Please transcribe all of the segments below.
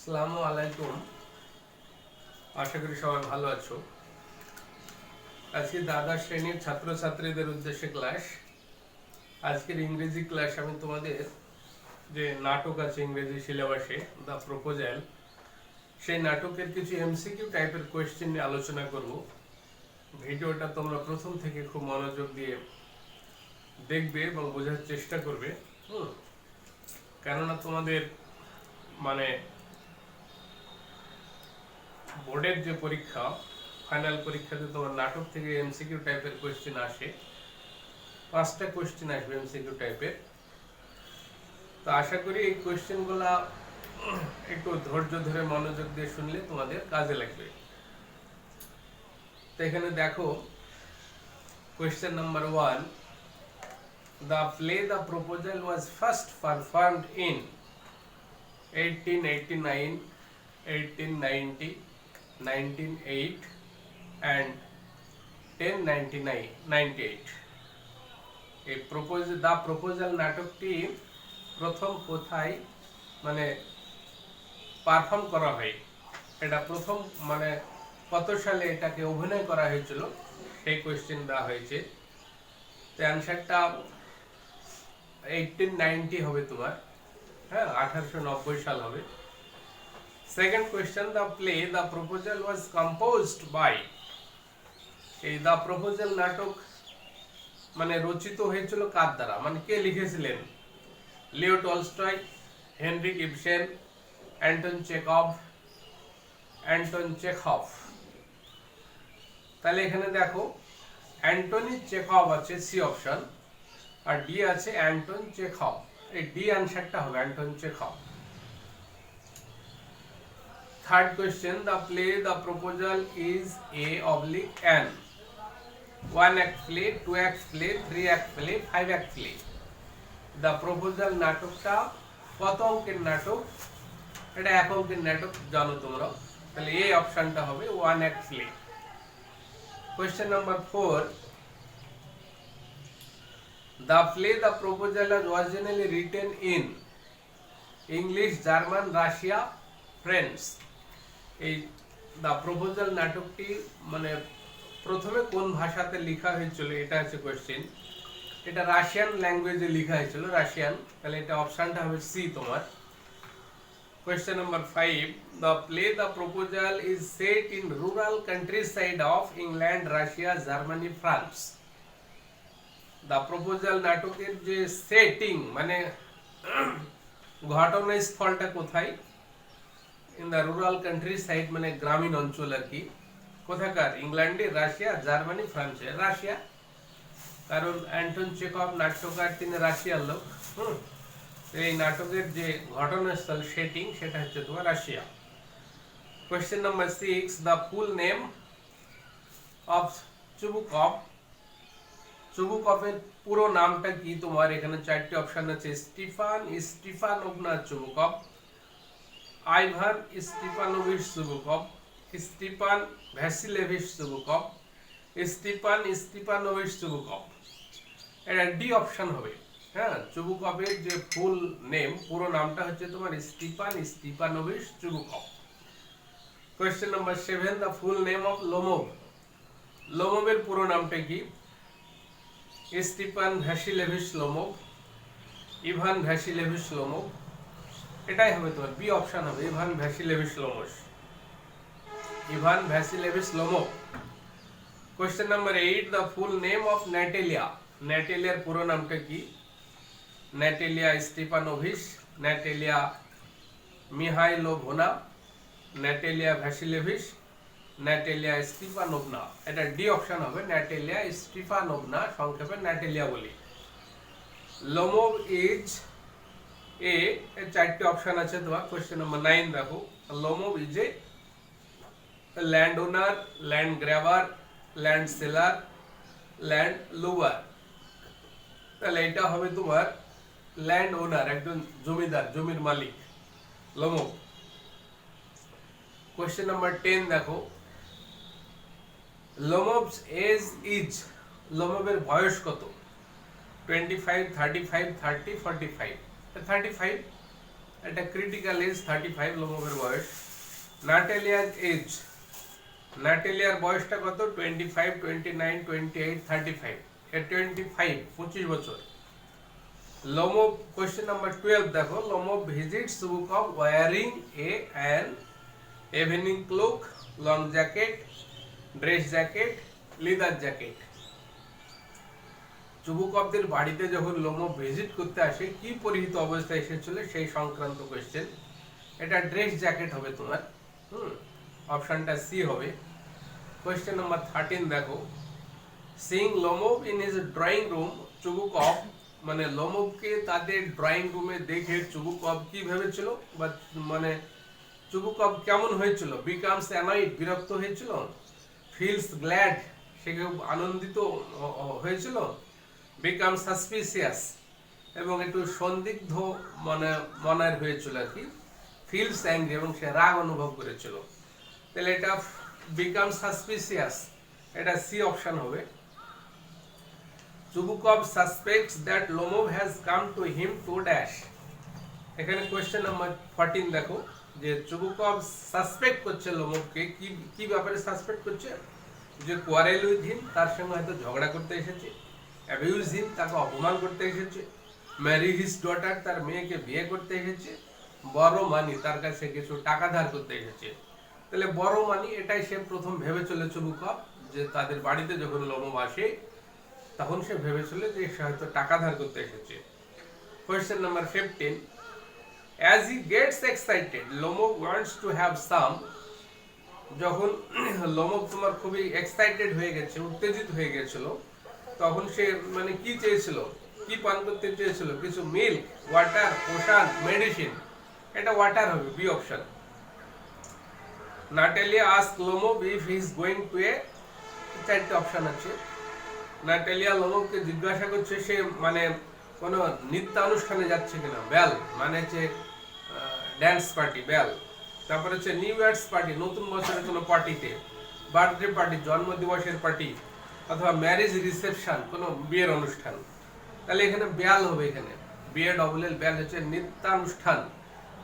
আসসালামু আলাইকুম। আশা করি সবাই ভালো আছো। আজকে দ্বাদশ শ্রেণীর ছাত্রছাত্রীদের উদ্দেশ্যে ক্লাস। আজকের ইংরেজি ক্লাস আমি তোমাদের যে নাটক আছে ইংরেজি সিলেবাসে দ্য প্রপোজাল, সেই নাটকের কিছু এমসিকিউ টাইপের কোয়েশ্চেন নিয়ে আলোচনা করব। ভিডিওটা তোমরা প্রথম থেকে খুব মনোযোগ দিয়ে দেখবে এবং বোঝার চেষ্টা করবে। কেননা তোমাদের মানে বোর্ডের যে পরীক্ষা, ফাইনাল পরীক্ষাতে তোমার নাটক থেকে এমসিকিউ টাইপের কোয়েশ্চেন আসে, 5টা কোয়েশ্চেন আসবে এমসিকিউ টাইপের। তো আশা করি এই কোয়েশ্চেনগুলা একটু ধৈর্য ধরে মনোযোগ দিয়ে শুনলে তোমাদের কাজে লাগবে। তো এখানে দেখো question number 1, the play the proposal was first performed in 1889, 1890, 1908 and 1098। এই দ্য প্রপোজাল নাটকটি প্রথম কোথায় মানে পারফর্ম করা হয়, এটা প্রথম মানে কত সালে এটাকে অভিনয় করা হয়েছিল সেই কোয়েশ্চেন দেওয়া হয়েছে। তো অ্যানসারটা 1890 হবে তোমার, হ্যাঁ 1890 সাল হবে। Second question, the play the proposal was composed by. এই দ্য প্রপোজাল নাটক মানে রচিত হয়েছিল কার দ্বারা, মানে কে লিখেছিলেন? Leo Tolstoy, Henrik Ibsen, Anton Chekhov. তাহলে এখানে দেখো অ্যান্টনি চেখভ আছে সি অপশন, আর ডি আছে অ্যান্টন চেখভ। এই ডি অ্যানসারটা হবে Anton Chekhov. Third question, the play the proposal is A/N, 1 act play, 2 act play, 3 act play, 5 act play। The proposal নাটকটা কত অঙ্কের নাটক? এটা এক অঙ্কের নাটক জানো তোমরা, তাহলে এই অপশনটা হবে 1 act play। Question number 4, the play the proposal was originally written in English, German, Russia, French। এই দ্য প্রপোজাল নাটকটি মানে প্রথমে কোন ভাষাতে লেখা হয়েছিল এটা হচ্ছে কোয়েশ্চেন। এটা রাশিয়ান ল্যাঙ্গুয়েজে লেখা হয়েছিল, রাশিয়ান, তাহলে এটা অপশনটা হবে সি তোমার। Question number 5, the play the proposal is set in rural country side of England, Russia, Germany, France. The proposal নাটকের যে সেটিং মানে ঘটনাস্থলটা কোথায়? In the rural country side মানে গ্রামীণ অঞ্চল আর কি। কোথাকার? ইংল্যান্ডে, রাশিয়া, জার্মানি, ফ্রান্সে। রাশিয়া, কারণ অ্যান্টন চেখভ নাট্যকার, তিনি রাশিয়ার লোক। এই নাটকের যে ঘটনাস্থল সেটিং সেটা হচ্ছে তোমার Russia. Question number 6, the full name of Chubukov. চুবুকভের পুরো নামটা কি তোমার? এখানে 4টি অপশন আছে, Stefan Stefanovna Chubukov, Ivan Stepanovich Chubukov, Stepan Vasilevich Chubukov, Stepan Stepanovich Chubukov. এটা ডি অপশন হবে। হ্যাঁ, চুবুকভের যে ফুল নেম, পুরো নামটা হচ্ছে তোমার Stepan Stepanovich Chubukov. Question number 7, the full name of Lomov. লোমোভের পুরো নামটা কি? Stepan Vasilevich Lomov, Ivan Vasilevich Lomov. এটাই হবে তোমার বি অপশন হবে, Ivan Vasilevich Lomov, Ivan Vasilevich Lomov. Question number 8, the full name of Natalia. ন্যাটেলিয়ার পুরো নামটা কি? Natalia Stepanovich, Natalia Mikhailovna, Natalia Vasilevich, Natalia Stepanovna. এটা ডি অপশন হবে, ন্যাটেলিয়া স্টিপানোভনা, সংক্ষেপে ন্যাটেলিয়া বলি। লোমোভ ইজ এ, 4টি অপশন আছে তোমার। কোয়েশ্চেন নাম্বার 9 দেখো, Lomov is a land owner, land grabber, land seller, land লুবার। তাহলে এটা হবে তোমার ল্যান্ড ওনার, একজন জমিদার, জমির মালিক লোমোভ। কোয়েশ্চেন নাম্বার 10 দেখো, লোমোভস এজ ইজ। লোমোভের বয়স কত? 25, 35, 30, 45। 35। এটা ক্রিটিক্যাল এজ 35 লোমোভের বয়স। নাটেলিয়ার এজ, নাটেলিয়ার বয়সটা কত? 25, 29, 28, 35, এর 25, 25 বছর। লোমোভ, কোশ্চেন নাম্বার 12 দেখো, Lomov visits Chubukov wearing an evening cloak, long jacket, dress jacket, leather jacket. চুবুকভদের বাড়িতে যখন লোমোভ ভিজিট করতে আসে কি পরিহিত অবস্থায় এসেছিল সেই সংক্রান্ত কোশ্চেন। এটা ড্রেস জ্যাকেট হবে তোমার, অপশনটা সি হবে। কোশ্চেন নাম্বার 13 দেখো, Singh Lomov in his drawing room, Chubukov মানে লোমোভকে তাদের ড্রয়িং রুমে দেখে চুবুকভ কি ভেবেছিল, বা মানে চুবুকভ কেমন হয়েছিল? বিকামস অ্যানয়েড, বিরক্ত হয়েছিল, ফিলস গ্ল্যাড, সে আনন্দিত হয়েছিল, বিকাম সাসপিসিয়াস এবং একটু সন্দিগ্ধ মনের হয়েছিল আর কি, ফিলস অ্যাংরি এবং সে রাগ অনুভব করেছিল। তাহলে এটা বিকাম সাসপিসিয়াস, এটা সি অপশন হবে। Chubukov suspects that Lomov has come to him to dash. এখানে কোয়েশ্চেন নাম্বার 14 দেখো, যে চুবুকভ সাসপেক্ট করছে লোমোভকে, কি ব্যাপারে সাসপেক্ট করছে? যে কোয়ারেল উইথ হিম, তার সঙ্গে হয়তো ঝগড়া করতে এসেছে, অ্যাবিউজ হিম, তাকে অপমান করতে এসেছে, ম্যারি হিজ ডটার, তার মেয়েকে বিয়ে করতে এসেছে, বড় মানি, তার কাছে কিছু টাকা ধার করতে এসেছে। তাহলে বড় মানি, এটাই সে প্রথম ভেবেছিল চুবুকভ, যে তাদের বাড়িতে যখন লোমোভ আসে তখন সে ভেবেছিল যে সে হয়তো টাকা ধার করতে এসেছে। Question number 15, as he gets excited Lomov wants to have some। যখন লোমোভ তোমার খুবই এক্সাইটেড হয়ে গেছে, উত্তেজিত হয়ে গেছিল, তখন সে মানে কি চেয়েছিল, কি পান করতে চেয়েছিল? কিছু মিল্ক, ওয়াটার, পোশাক, মেডিসিন। এটা ওয়াটার হবে, B option. Natalia ask Lomov if he is going to a, চারটি অপশন আছে। নাটালিয়া লোমোভকে জিজ্ঞাসা করছে সে মানে কোন নৃত্যানুষ্ঠানে যাচ্ছে কিনা, বেল মানে হচ্ছে ড্যান্স পার্টি, বেল। তারপরে হচ্ছে নিউ ইয়ার্স পার্টি, নতুন বছরের কোনো পার্টিতে, বার্থডে পার্টি, জন্মদিবসের পার্টি, অথবা ম্যারেজ রিসেপশন, কোনো বিয়ের অনুষ্ঠান। তাহলে এখানে বেল হবে, এখানে বিয়ে ডবল এল, বেল হচ্ছে নৃত্যানুষ্ঠান,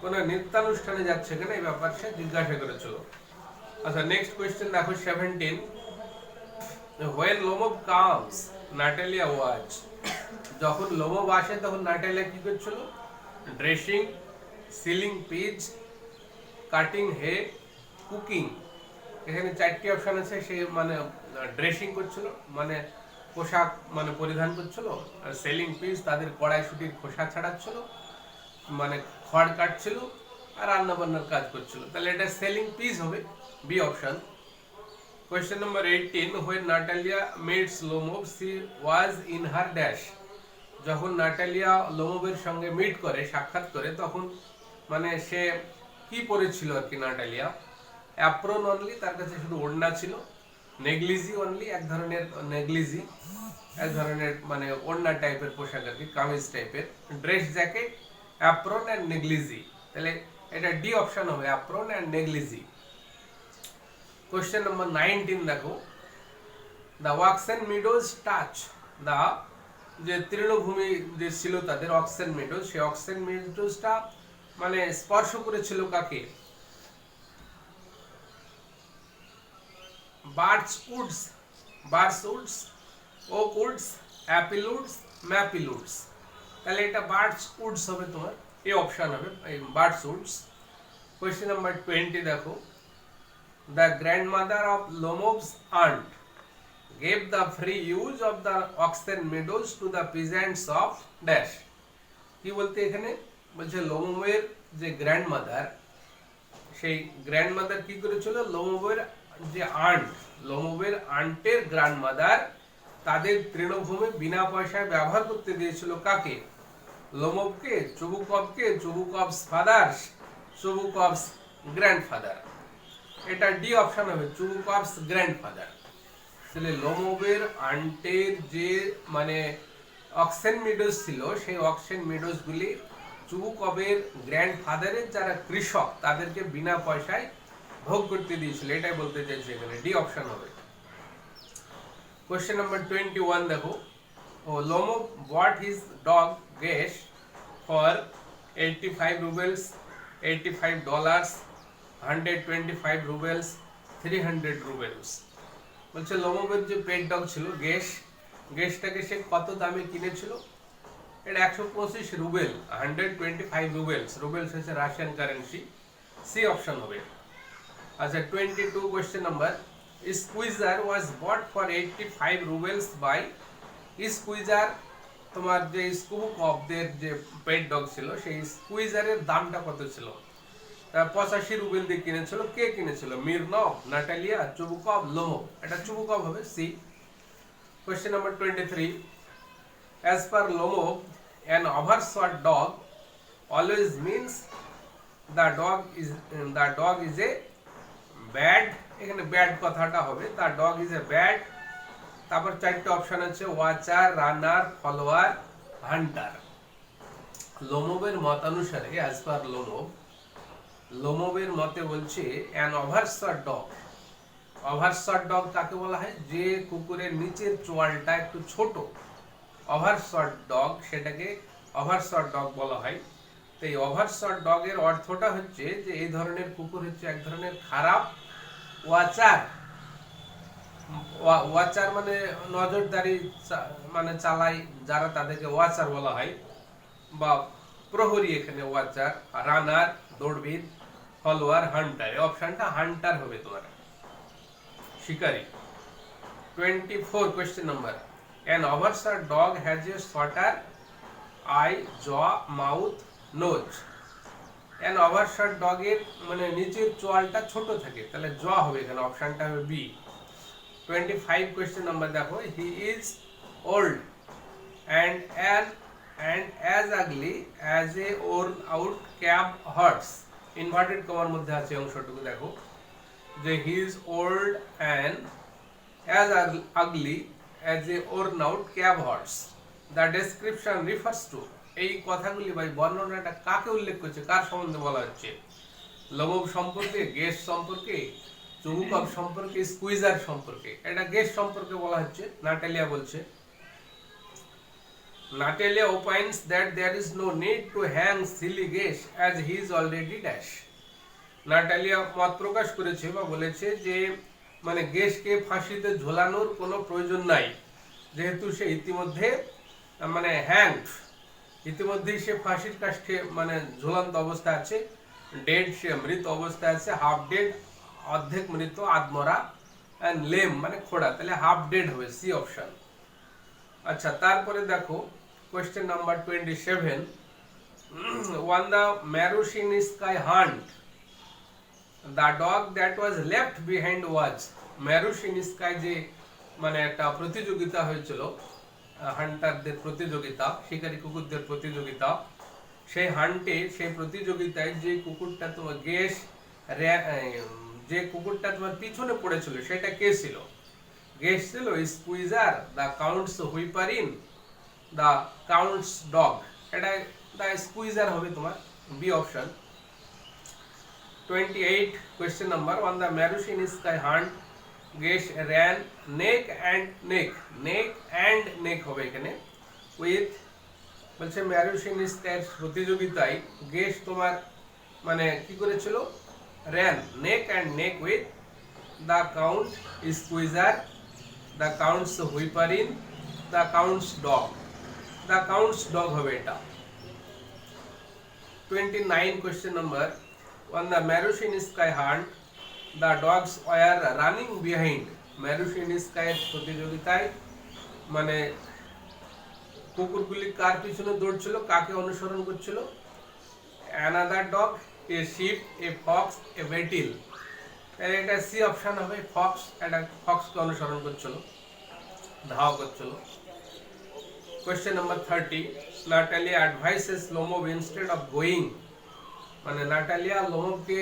কোনো নৃত্যানুষ্ঠানে যাচ্ছে কিনা এই ব্যাপার সে জিজ্ঞাসা করেছিল। আচ্ছা, নেক্সট কোয়েশ্চেন দেখো 17, when লোমোভ comes নাটালিয়া ওয়াজ। যখন লোমোভ আসে তখন নাটালিয়া কি করছিল? ড্রেসিং, সিলিং পিজ, কাটিং হে, কুকিং। এখানে চারটি অপশন আছে। সে মানে ড্রেসিং করছিল, মানে পোশাক মানে পরিধান করছিল, আর সেলিং পিস, তাদের কড়াইশুটির খোসা ছাড়াচ্ছিল, মানে খড় কাটছিল, আর রান্না বান্নার কাজ করছিল। তাহলে এটা সেলিং পিস হবে, B option. Question number 18, when Natalia meets Lomov she was in her dash। যখন নাটালিয়া লোমোভের সঙ্গে মিট করে, সাক্ষাৎ করে, তখন মানে সে কি পরেছিল আর কি? নাটালিয়া অ্যাপ্রন অনলি, তার কাছে শুধু ওড়না ছিল, নেগলিজি অনলি, এক ধরনের নেগলিজি, এক ধরনের মানে ওড়না টাইপের পোশাক আর কি, কামিজ টাইপের, dress jacket, apron and negligee. তাহলে এটা ডি অপশন হবে, apron and negligee. Question number 19 দেখো, the oxen meadows touch the, যে তৃণভূমি যে ছিল তাদের অক্সেন মিডোজ, সেই অক্সেন মিডোজটা মানে স্পর্শ করেছিল কাকে? Birch woods, birch woods, oak woods, apple woods, maple woods. তাহলে এটা বার্চ উডস হবে, তোমার এ অপশন হবে, বার্চ উডস। কোয়েশ্চেন নাম্বার 20 দেখো, the grandmother of Lomov's aunt gave the free use of the oxen meadows to the peasants of dash। কি বলতে এখানে বলছে, লোমোভের যে গ্র্যান্ডমাদার, সেই গ্র্যান্ডমাদার কি করেছিল? লোমোভের যে আন্ট, লোমোভের আন্টের গ্র্যান্ডমাদার তাদের তৃণভূমি বিনা পয়সায় ব্যবহার করতে দিয়েছিল কাকে? লোমোভকে, চুবুকভকে, চুবুকভস ফাদার, চুবুকভস গ্র্যান্ডফাদার। এটা ডি অপশন হবে, চুবুকভস গ্র্যান্ডফাদার। তাহলে লোমোভের আন্টের যে মানে অক্সেন মিডোজ ছিল, সেই অক্সেন মিডোজ গুলি চুবুকভের গ্র্যান্ডফাদারের যারা কৃষক তাদেরকে বিনা পয়সায় ভোগ করতে দিয়েছিল, এটাই বলতে চাইছে এখানে, ডি অপশন হবে। কোশ্চেন নাম্বার 21 দেখো, Lomov bought his dog Gesh for 85 rubles, $85, 125 rubles, 300 rubles। বলছে লোমোভের যে পেট ডগ ছিল গেশটাকে সে কত দামে কিনেছিল? এটা 125 রুবেল, 125 রুবেলস। রুবেলস হচ্ছে রাশিয়ান কারেন্সি। সি অপশন হবে। আচ্ছা 22 question number, squeezer was bought for 85 roubles by squeezer. তোমার যে স্কুবুকভদের যে পেট ডগ ছিল সেই স্কুইজারের দামটা কত ছিল? 85 রুবেল দিয়ে কিনেছিল। কে কিনেছিল? Mironov, Natalia, Chubukov, Lomov. এটা চুবুকভ হবে, C. Question number 23, as per Lomov, an overshot dog always means the dog is a bad। এখানে ব্যাড কথাটা হবে, the dog is a bad। তারপর চারটে অপশন আছে, ওয়াচার, রানার, ফলোয়ার, হান্টার। লোমোভের মতানুসারে, as per লোমোভের মতে বলছে an overshot dog। Overshot dog কাকে বলা হয়? যে কুকুরের নিচের চোয়ালটা একটু ছোট, ওভারশট ডগ, সেটাকে ওভারশট ডগ বলা হয়। তো এই ওভারশট ডগের অর্থটা হচ্ছে যে এই ধরনের কুকুর হচ্ছে এক ধরনের খারাপ ওয়াচার। ওয়াচার মানে নজরদারি মানে চালাই যারা, তাদেরকে ওয়াচার বলা হয়, বা প্রহরী। এখানে ওয়াচার, রানার দৌড়বিদ, ফলোয়ার হান্টার। এই অপশনটা হান্টার হবে তোমার, শিকারী। 24 question number, an overshot dog has a shorter eye, jaw, mouth, nose। an overshot dog এর মানে নিচের চোয়ালটা ছোট থাকে, তাহলে জ হবে এখানে, অপশনটা হবে বি। 25 কোশ্চেন নাম্বার দেখো, he is old and as ugly as a worn out cab horse। Inverted কমার মধ্যে আছে অংশটুকু দেখো, যে he is old and as ugly as a worn out cab horse। the description refers to। এই কথাগুলি ভাই বর্ণনাটা কাকে উল্লেখ করছে, কার সম্বন্ধে বলা হচ্ছে? লোমোভ সম্পর্কে, গেস সম্পর্কে, চুবুকভ সম্পর্কে, স্কুইজার সম্পর্কে? এটা গেস সম্পর্কে বলা হচ্ছে। নাটালিয়া বলছে, Natalia opines that there is no need to hang silly Gesh as he is already dash। Natalia মত প্রকাশ করেছে বা বলেছে যে মানে গেশকে ফাঁসিতে ঝোলানোর কোনো প্রয়োজন নাই, যেহেতু সে ইতিমধ্যে মানে হ্যাংড, ইতিমধ্যেই সে ফাঁসির কাষ্ঠে মানে ঝোলান্ত অবস্থায় আছে। ডেড, সে মৃত অবস্থায় আছে। হাফ ডেড, অর্ধেক মৃত, আধমরা। এন্ড লেম মানে খোড়া, তাহলে হাফ ডেড হবে, সি অপশন। আচ্ছা তারপরে দেখো question number 27, on the Marushinskaya hunt the dog that was left behind was। Marushinskaya যে মানে একটা প্রতিযোগিতা হয়েছিল, হান্টারদের প্রতিযোগিতা, শিকারী কুকুরদের প্রতিযোগিতা, সেই হান্টে, সেই প্রতিযোগিতায় যে কুকুরটা তোমার গেস, যে কুকুরটা তোমার পিছনে পড়েছিল সেটা কে ছিল? গেস ছিল, Squeezer, the count's whipper in, the count's dog. এটা দ্য স্কুইজার হবে তোমার, B option. 28 question number, on the Marushinskaya hunt Gesh ran neck and neck হবে এখানে উইথ। বলছে ম্যারুশিনস্কায়ার প্রতিযোগিতায় গেশ তোমার মানে কি করেছিল? ran neck and neck with the count squeezer, the count's whipperin, the count's dog। the count's dog হবে এটা। 29 question number, on the Marushinskaya hunt the dogs were running behind। ম্যারুশিনস্কায়ার প্রতিযোগিতায় মানে কুকুরগুলি কার পিছনে দৌড়ছিল, কাকে অনুসরণ করছিল? another dog, a sheep, a fox, a beetle। তাহলে এটা সি অপশন হবে, ফক্স। এটা ফক্সকে অনুসরণ করছিল, ধাওয়া করছিল। Question number 30, Natalia advises Lomov instead of going. মানে নাটালিয়া লোমোভকে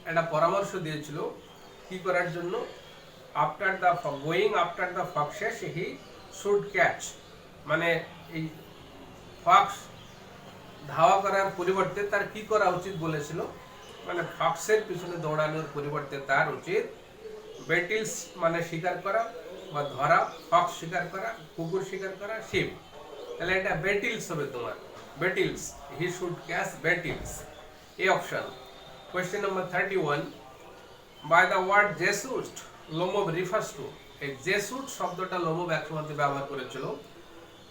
একটা পরামর্শ দিয়েছিল কি করার জন্য? After the going after the foxes he should catch. মানে এই ফক্স ধাওয়া করার পরিবর্তে তার কি করা উচিত বলেছিল? মানে ফক্সের পিছনে দৌড়ানোর পরিবর্তে তার উচিত বেটিলস মানে শিকার করা বা ধরা, ফক্স শিকার করা, কুকুর শিকার করা, শিপ। তাহলে এটা বেটিলস হবে তোমার, beetles. He should catch beetles. A option. Question number 31. By the word Jesus, Lomov refers to. এই জেসুট শব্দটা লোমব একসময় ব্যবহার করেছিল।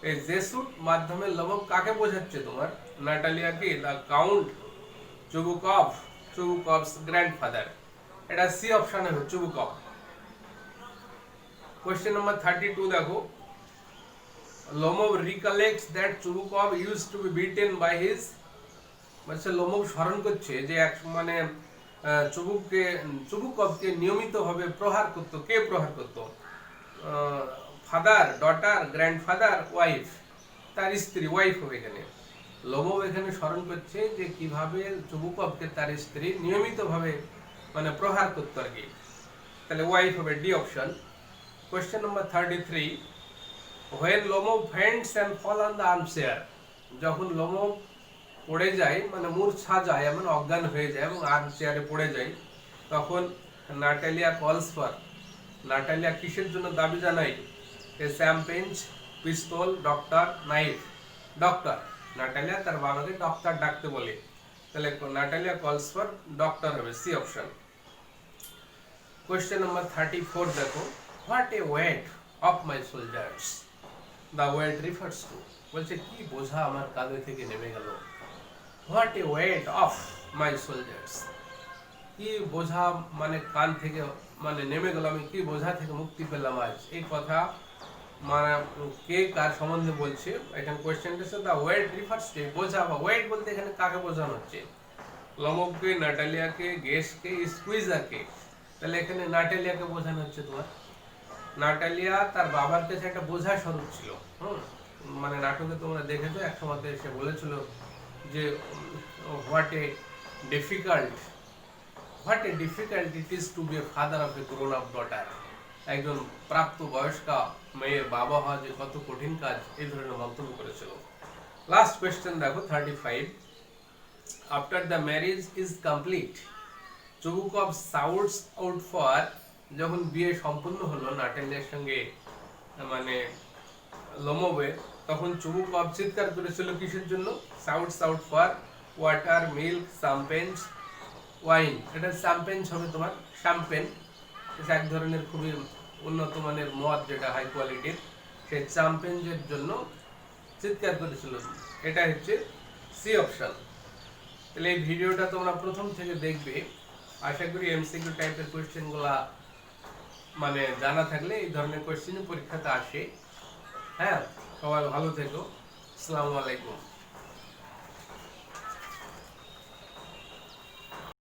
এই জেসুট মাধ্যমে লোমব কাকে বোঝাচ্ছে তোমার? নাটালিয়াকে, দ্য কাউন্ট চুবুকভস গ্র্যান্ডফাদার। এটা সি অপশন হবে, চুবুকভ। কোশ্চেন নাম্বার 32 দেখো। Lomov recollects that Chubukov used to be beaten by his, মানে লোমব স্মরণ করছে যে এক মানে চুবুকভকে নিয়মিতভাবে প্রহার করত। কে প্রহার করত? ফাদার, ডটার, গ্র্যান্ডফাদার, ওয়াইফ, তার স্ত্রী, ওয়াইফ হবে এখানে। লোমব এখানে স্মরণ করছে যে কিভাবে চুবুকভকে তার স্ত্রী নিয়মিতভাবে মানে প্রহার করত আর কি। তাহলে ওয়াইফ হবে, D option. Question number 33। when লোমব faints and fall on the armchair, যখন লোমব পড়ে যায় মানে মূর্ছা যায়, মানে অজ্ঞান হয়ে যায় এবং আর্ম চেয়ারে পড়ে যায়, তখন নাটালিয়া কলস ফর, নাটালিয়া কিসের জন্য দাবি জানায়? A champagne, pistol, doctor, knife. Doctor, Natalia তার বাবাকে ডক্টর ডাকতে বলে। তাহলে নাটালিয়া কলস ফর ডক্টর হবে, সি অপশন। কোশ্চেন নাম্বার 34 দেখো। What a weight of my shoulders, the weight refers to, বলছে কি বোঝা আমার কাঁধে থেকে নেমে গেল। What a weight of my shoulders, কি বোঝা মানে কান থেকে মানে নেমে গেল, আমি কি বোঝা থেকে মুক্তি পেলাম আজ। এই কথা মানে কে কার সম্বন্ধে বলছে? এখানে কোয়েশ্চেনটা হচ্ছে দ্য ওয়েট রিফার্স টু, বোঝা বা ওয়েট বলতে এখানে কাকে বোঝানো হচ্ছে? লোমবকে, নাটালিয়াকে, গেসকে, স্কুইজারকে। তাহলে এখানে নাটালিয়াকে বোঝানো হচ্ছে তোমার। নাটালিয়া তার বাবার কাছে একটা বোঝা স্বরূপ ছিল। মানে নাটকে তোমরা দেখেছো এক সময় সে বলেছিল যে what a difficult it is to be a father of a grown up daughter, একজন প্রাপ্ত বয়স্কা মেয়ের বাবা হওয়া যে কত কঠিন কাজ, এই ধরনের মন্তব্য করেছিল। লাস্ট কোয়েশ্চেন দেখো 35। After the marriage is complete, Chubukov শাউটস out for, যখন বিয়ে সম্পূর্ণ হলো নাটালিয়ার সঙ্গে মানে লোমবের, তখন চুবুকভ চিৎকার করেছিল কিসের জন্য? Shouts out for water, milk, champagne, wine. এটা শ্যাম্পেঞ্জ হবে তোমার, শ্যাম্পেন এক ধরনের খুবই উন্নত মানের মদ, যেটা হাই কোয়ালিটির, সেই শ্যাম্পেঞ্জের জন্য চিৎকার করেছিল। এটা হচ্ছে সি অপশন। তাহলে এই ভিডিওটা তোমরা প্রথম থেকে দেখবে। আশা করি এমসিকিউ টাইপের কোয়েশ্চেনগুলা মানে জানা থাকলে এই ধরনের কোয়েশ্চেন পরীক্ষাতে আসে। হ্যাঁ, সবাই ভালো থেকো। আসসালামু আলাইকুম।